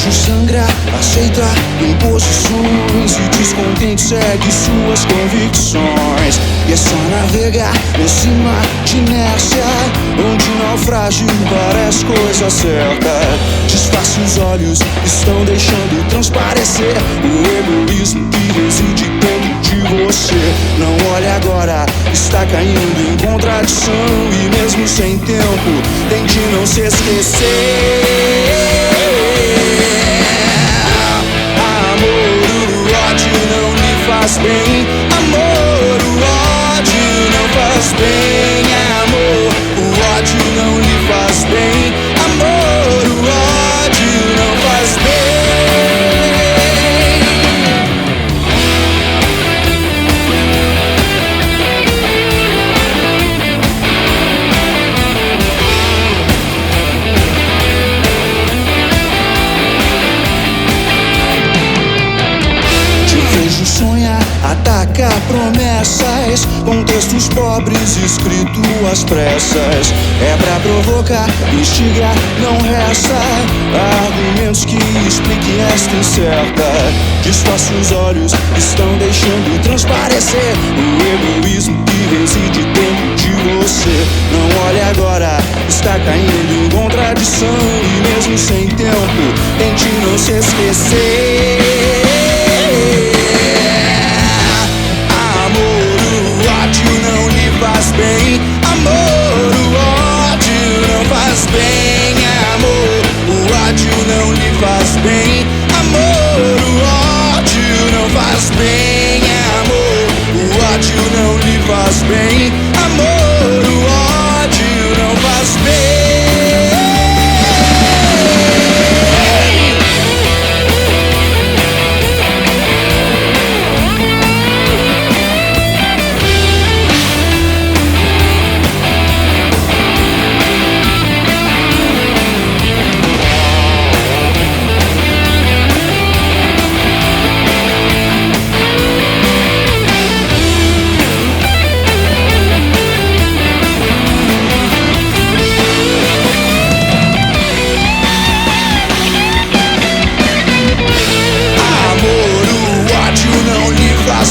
vejo sangrar, aceita imposições e descontente segue suas convicções. E é só navegar nesse mar de inércia, onde naufrágio parece coisa certa. Disfarce os olhos, estão deixando transparecer o egoísmo que reside dentro de você. Não olhe agora, está caindo em contradição, e mesmo sem tempo, tente não se esquecer. Amor, o ódio não lhe faz bem. Amor, o ódio não faz bem. Amor, o ódio não lhe faz bem. Amor, o ódio não faz bem. Sonhar, atacar promessas com textos pobres escritos às pressas. É pra provocar, instigar, não resta argumentos que expliquem esta incerta. Distorce os olhos, estão deixando transparecer o egoísmo que reside dentro de você. Não olhe agora, está caindo em contradição, e mesmo sem tempo, tente não se esquecer. Não lhe faz bem. Amor, o ódio não faz bem. Amor, o ódio não lhe faz bem. Amor, o ódio não faz bem. Amor, o ódio não lhe faz bem. Amor, o ódio não faz bem.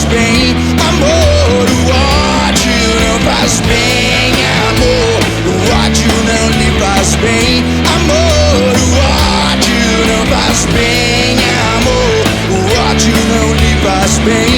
Bem, amor, o ódio não faz bem. Amor, o ódio não lhe faz bem. Amor, o ódio não faz bem. Amor, o ódio não lhe faz bem.